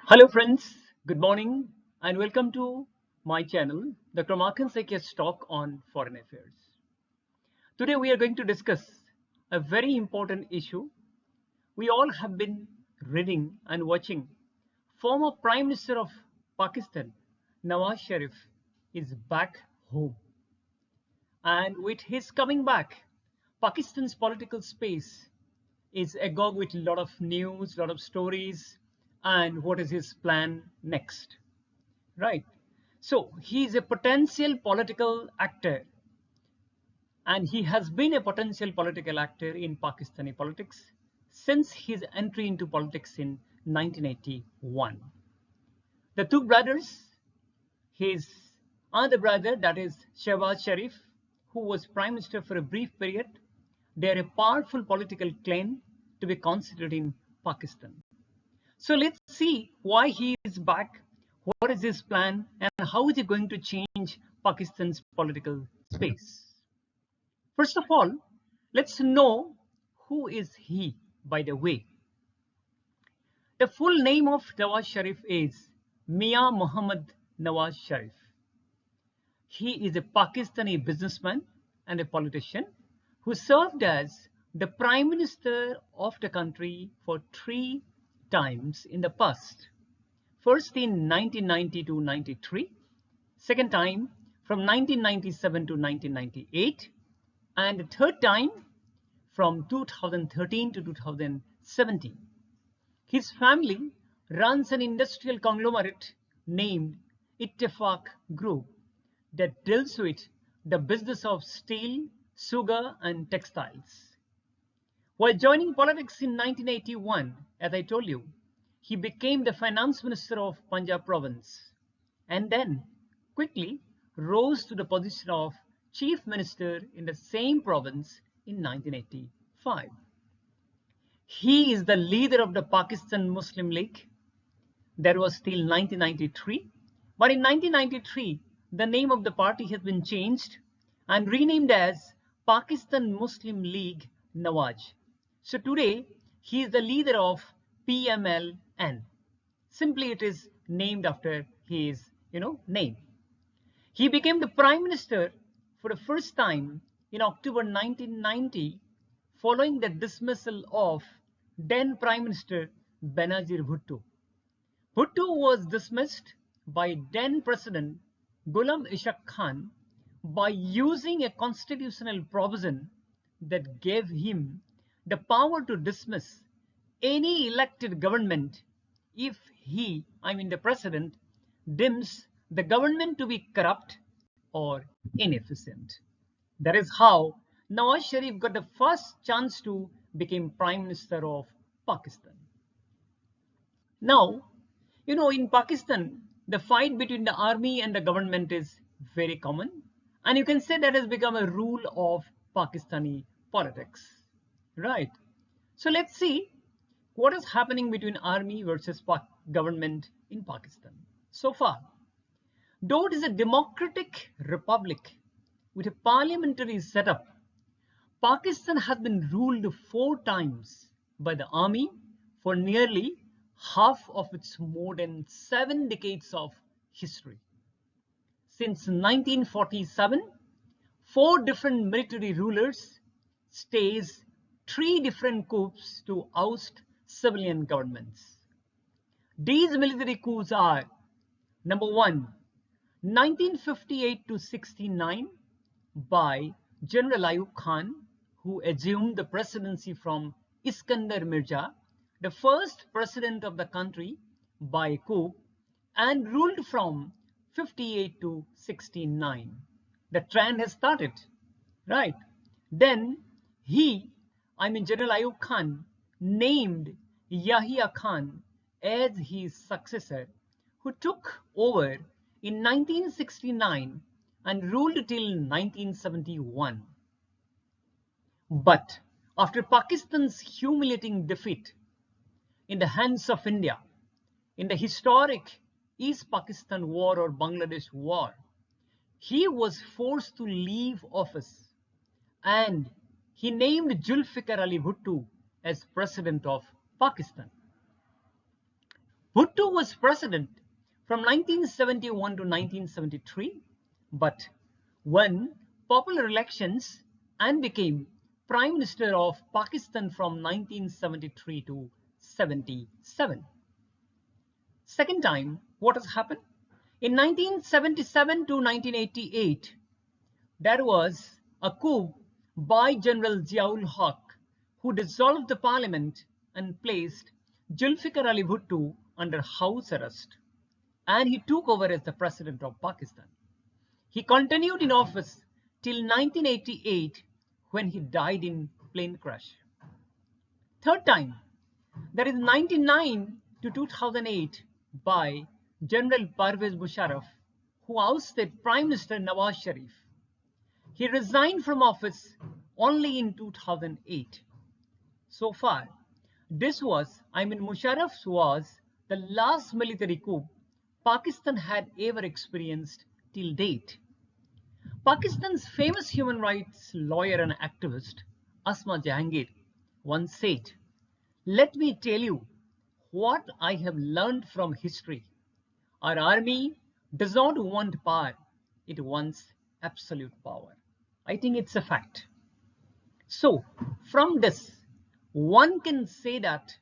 Hello friends, good morning and welcome to my channel, Dr. Markan Sekia's talk on foreign affairs. Today we are going to discuss a very important issue. We all have been reading and watching. Former Prime Minister of Pakistan, Nawaz Sharif, is back home. And with his coming back, Pakistan's political space is agog with a lot of news, a lot of stories, and what is his plan next, right? So he is a potential political actor, and he has been a potential political actor in Pakistani politics since his entry into politics in 1981. The two brothers, his other brother, that is Nawaz Sharif, who was prime minister for a brief period, they are a powerful political clan to be considered in Pakistan. So let's see why he is back, what is his plan, and how is he going to change Pakistan's political space. First of all, let's know who is he, by the way. The full name of Nawaz Sharif is Mia Muhammad Nawaz Sharif. He is a Pakistani businessman and a politician who served as the Prime Minister of the country for 3 times in the past. First in 1990 to 93, second time from 1997 to 1998, and the third time from 2013 to 2017. His family runs an industrial conglomerate named Ittefaq Group that deals with the business of steel, sugar, and textiles. While joining politics in 1981, as I told you, he became the finance minister of Punjab province and then quickly rose to the position of chief minister in the same province in 1985. He is the leader of the Pakistan Muslim League. That was till 1993. But in 1993, the name of the party has been changed and renamed as Pakistan Muslim League Nawaz. So today, he is the leader of PMLN. Simply it is named after his name. He became the prime minister for the first time in October 1990 following the dismissal of then Prime Minister Benazir Bhutto. Bhutto was dismissed by then President Ghulam Ishaq Khan by using a constitutional provision that gave him the power to dismiss any elected government if he, the president, deems the government to be corrupt or inefficient. That is how Nawaz Sharif got the first chance to become Prime Minister of Pakistan. Now, in Pakistan, the fight between the army and the government is very common, and you can say that has become a rule of Pakistani politics, right? So let's see what is happening between army versus government in Pakistan so far. Though it is a democratic republic with a parliamentary setup, Pakistan has been ruled 4 times by the army for nearly half of its more than 7 decades of history. Since 1947, 4 different military rulers staged 3 different coups to oust civilian governments. These military coups are: number 1, 1958 to 69 by General Ayub Khan, who assumed the presidency from Iskandar Mirza, the first president of the country, by coup, and ruled from 58 to 69. The trend has started, right? Then General Ayub Khan, named Yahya Khan as his successor, who took over in 1969 and ruled till 1971. But after Pakistan's humiliating defeat in the hands of India in the historic East Pakistan War or Bangladesh War, he was forced to leave office and he named Zulfikar Ali Bhutto as president of Pakistan. Bhutto was president from 1971 to 1973, but won popular elections and became Prime Minister of Pakistan from 1973 to 77. Second time, what has happened? In 1977 to 1988, there was a coup by General Ziaul Haq, who dissolved the parliament and placed Zulfikar Ali Bhutto under house arrest, and he took over as the president of Pakistan. He continued in office till 1988, when he died in plane crash. Third time, that is 1999 to 2008, by General Parvez Musharraf, who ousted Prime Minister Nawaz Sharif. He resigned from office only in 2008. So far, Musharraf was the last military coup Pakistan had ever experienced till date. Pakistan's famous human rights lawyer and activist Asma Jahangir once said, "Let me tell you what I have learned from history. Our army does not want power, it wants absolute power." I think it's a fact. So, from this, one can say that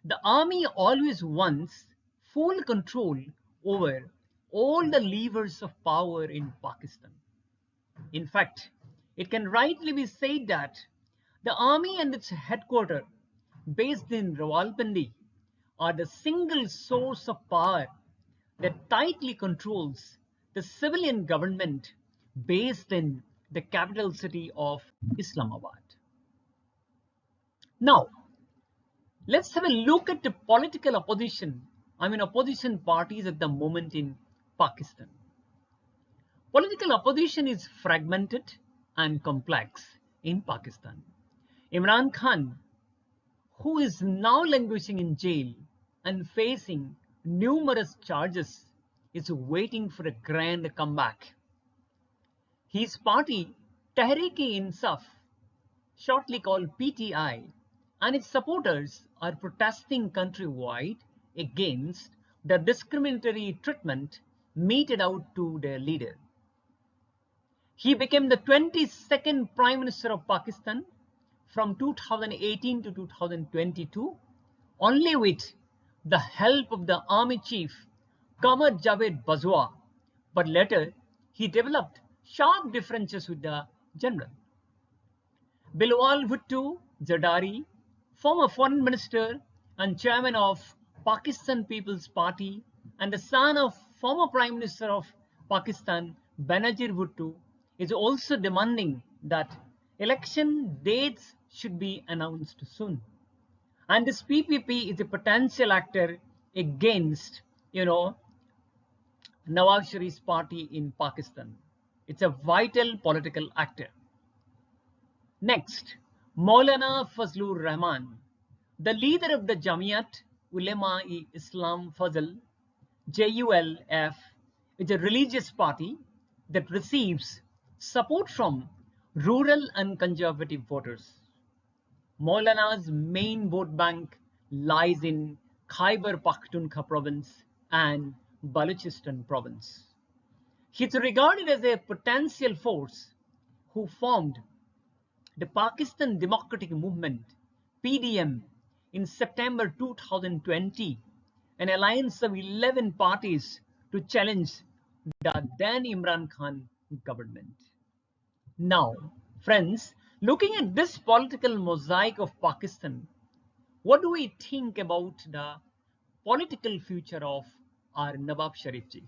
the army always wants full control over all the levers of power in Pakistan. In fact, it can rightly be said that the army and its headquarters, based in Rawalpindi, are the single source of power that tightly controls the civilian government based in the capital city of Islamabad. Now, let's have a look at the political opposition parties at the moment in Pakistan. Political opposition is fragmented and complex in Pakistan. Imran Khan, who is now languishing in jail and facing numerous charges, is waiting for a grand comeback. His party, Tehreek-e-Insaf, shortly called PTI, and its supporters are protesting countrywide against the discriminatory treatment meted out to their leader. He became the 22nd Prime Minister of Pakistan from 2018 to 2022, only with the help of the army chief Qamar Javed Bajwa, but later he developed sharp differences with the general. Bilwal Bhutto Zardari, former foreign minister and chairman of Pakistan People's Party and the son of former Prime Minister of Pakistan Benazir Bhutto, is also demanding that election dates should be announced soon. And this PPP is a potential actor against, Nawaz Sharif's party in Pakistan. It's a vital political actor. Next, Maulana Fazlur Rahman, the leader of the Jamiat Ulema-e-Islam Fazl, JULF, is a religious party that receives support from rural and conservative voters. Maulana's main vote bank lies in Khyber Pakhtunkhwa province and Balochistan province. He is regarded as a potential force who formed the Pakistan Democratic Movement (PDM) in September 2020, an alliance of 11 parties to challenge the then Imran Khan government. Now, friends, looking at this political mosaic of Pakistan, what do we think about the political future of our Nawaz Sharif ji?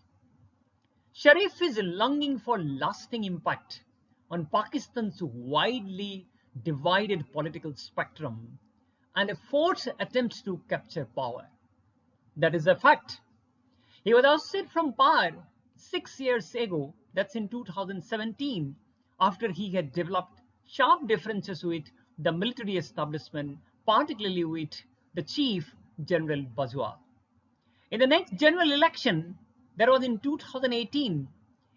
Sharif is longing for lasting impact on Pakistan's widely divided political spectrum and a forced attempt to capture power. That is a fact. He was ousted from power 6 years ago, that's in 2017, after he had developed sharp differences with the military establishment, particularly with the Chief General Bajwa. In the next general election, that was in 2018,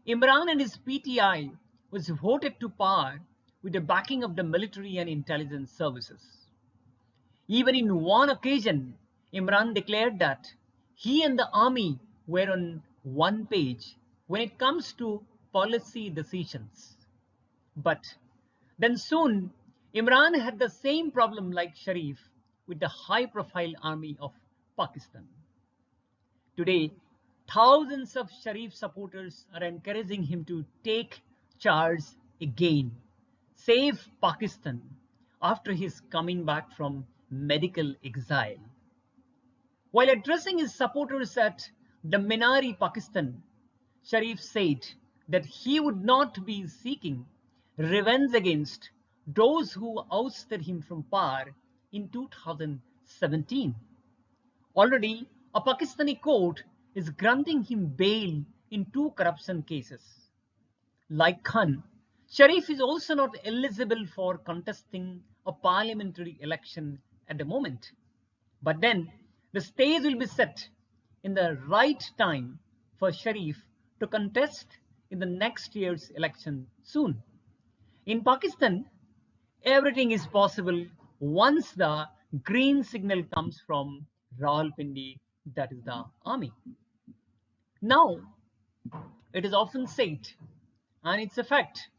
Imran and his PTI was voted to power with the backing of the military and intelligence services. Even in one occasion, Imran declared that He and the army were on one page when it comes to policy decisions. But then soon, Imran had the same problem like Sharif with the high-profile army of Pakistan. Today, thousands of Sharif supporters are encouraging him to take charge again, save Pakistan after his coming back from medical exile. While addressing his supporters at the Minari, Pakistan, Sharif said that he would not be seeking revenge against those who ousted him from power in 2017. Already, a Pakistani court is granting him bail in two corruption cases. Like Khan, Sharif is also not eligible for contesting a parliamentary election at the moment. But then the stage will be set in the right time for Sharif to contest in the next year's election soon. In Pakistan, everything is possible once the green signal comes from Rawalpindi, that is the army. Now, it is often said, and it's a fact,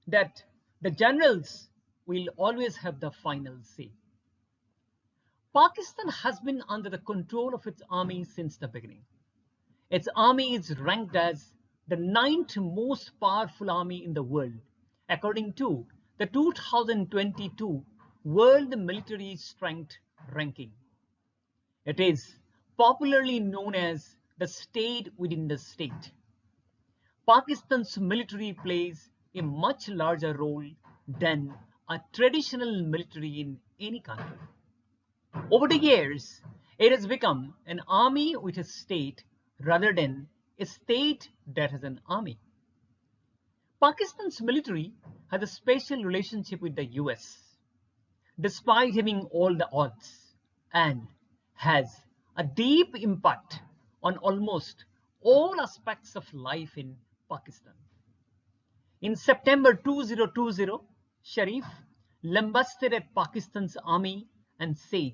that the generals will always have the final say. Pakistan has been under the control of its army since the beginning. Its army is ranked as the ninth most powerful army in the world, according to the 2022 World Military Strength Ranking. It is popularly known as the state within the state. Pakistan's military plays a much larger role than a traditional military in any country. Over the years, it has become an army with a state rather than a state that has an army. Pakistan's military has a special relationship with the US, despite having all the odds, and has a deep impact on almost all aspects of life in Pakistan. In September 2020, Sharif lambasted at Pakistan's army and said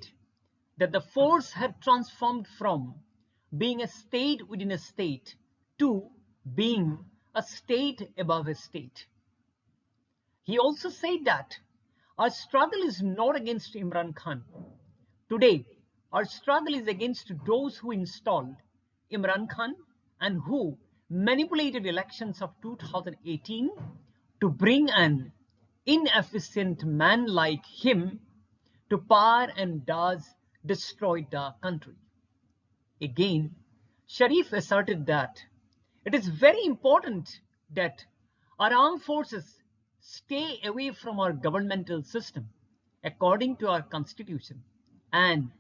that the force had transformed from being a state within a state to being a state above a state. He also said that our struggle is not against Imran Khan. Today, our struggle is against those who installed Imran Khan and who manipulated elections of 2018 to bring an inefficient man like him to power and thus destroyed the country. Again, Sharif asserted that it is very important that our armed forces stay away from our governmental system according to our constitution and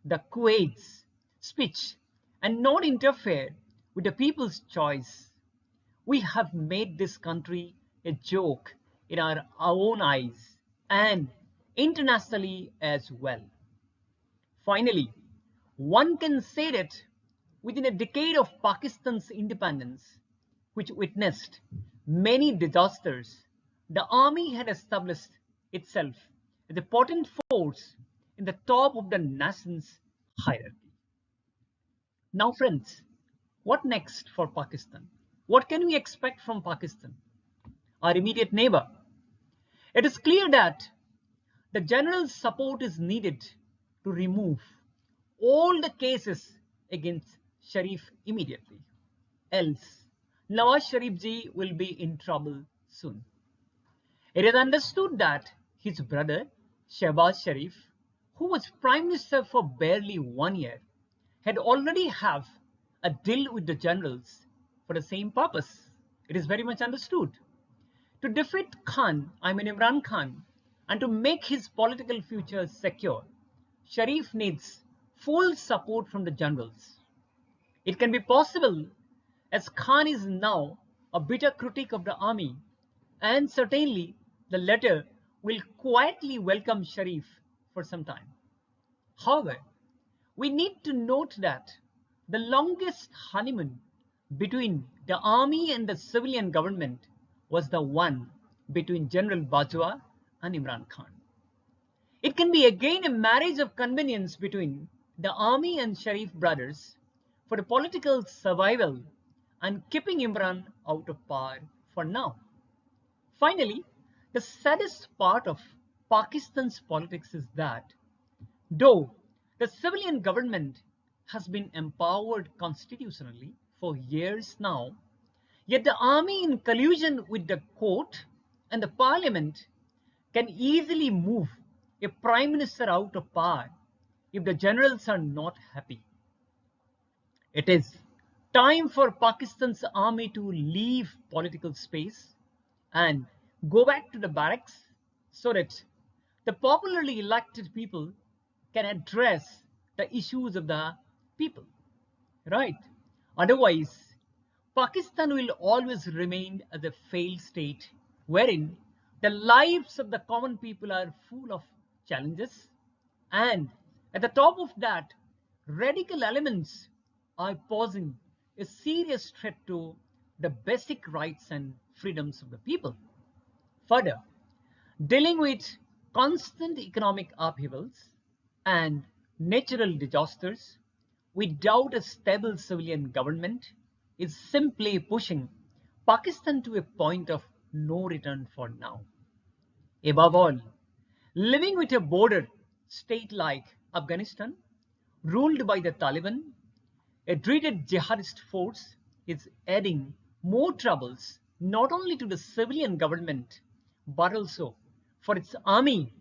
the Kuwait's speech and not interfere with the people's choice. We have made this country a joke in our own eyes and internationally as well. Finally, one can say that within a decade of Pakistan's independence, which witnessed many disasters, the army had established itself as a potent force in the top of the nation's hierarchy. Now, friends, what next for Pakistan? What can we expect from Pakistan, our immediate neighbor? It is clear that the general support is needed to remove all the cases against Sharif immediately. Else, Nawaz Sharif ji will be in trouble soon. It is understood that his brother, Shehbaz Sharif, who was Prime Minister for barely 1 year, had already have a deal with the generals for the same purpose. It is very much understood. To defeat Imran Khan, and to make his political future secure, Sharif needs full support from the generals. It can be possible as Khan is now a bitter critic of the army, and certainly the latter will quietly welcome Sharif for some time. However, we need to note that the longest honeymoon between the army and the civilian government was the one between General Bajwa and Imran Khan. It can be again a marriage of convenience between the army and Sharif brothers, for the political survival and keeping Imran out of power for now. Finally, the saddest part of Pakistan's politics is that though the civilian government has been empowered constitutionally for years now, yet the army, in collusion with the court and the parliament, can easily move a prime minister out of power if the generals are not happy. It is time for Pakistan's army to leave political space and go back to the barracks so that the popularly elected people can address the issues of the people. Right? Otherwise, Pakistan will always remain as a failed state wherein the lives of the common people are full of challenges, and at the top of that, radical elements are posing a serious threat to the basic rights and freedoms of the people. Further, dealing with constant economic upheavals and natural disasters without a stable civilian government is simply pushing Pakistan to a point of no return for now. Above all, living with a border state like Afghanistan, ruled by the Taliban, a dreaded jihadist force, is adding more troubles not only to the civilian government but also for its army,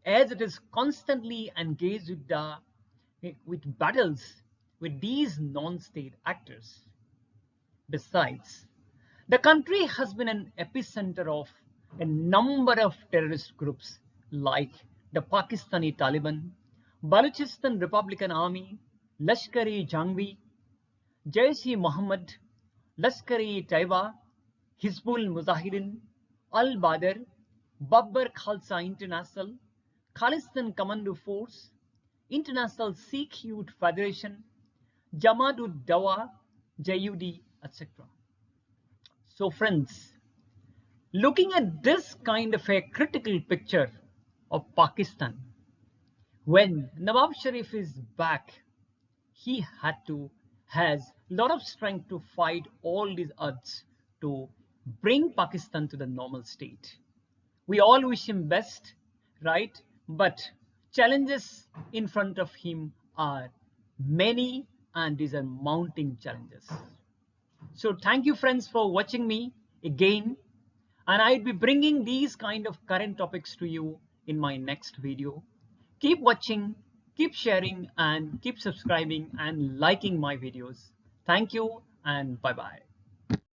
as it is constantly engaged with battles with these non-state actors. Besides, the country has been an epicenter of a number of terrorist groups like the Pakistani Taliban, Balochistan Republican Army, Lashkar-e-Jhangvi, Jaish-e-Mohammed, Lashkar-e-Taiba, Hizbul Mujahideen, Al-Badr, Babbar Khalsa International, Khalistan Commando Force, International Sikh Youth Federation, Jamaat-ud-Dawa, JUD, etc. So friends, looking at this kind of a critical picture of Pakistan, when Nawaz Sharif is back, he has a lot of strength to fight all these odds to bring Pakistan to the normal state. We all wish him best, right? But challenges in front of him are many, and these are mounting challenges. So thank you friends for watching me again, and I'll be bringing these kind of current topics to you in my next video. Keep watching, keep sharing, and keep subscribing and liking my videos. Thank you and bye bye.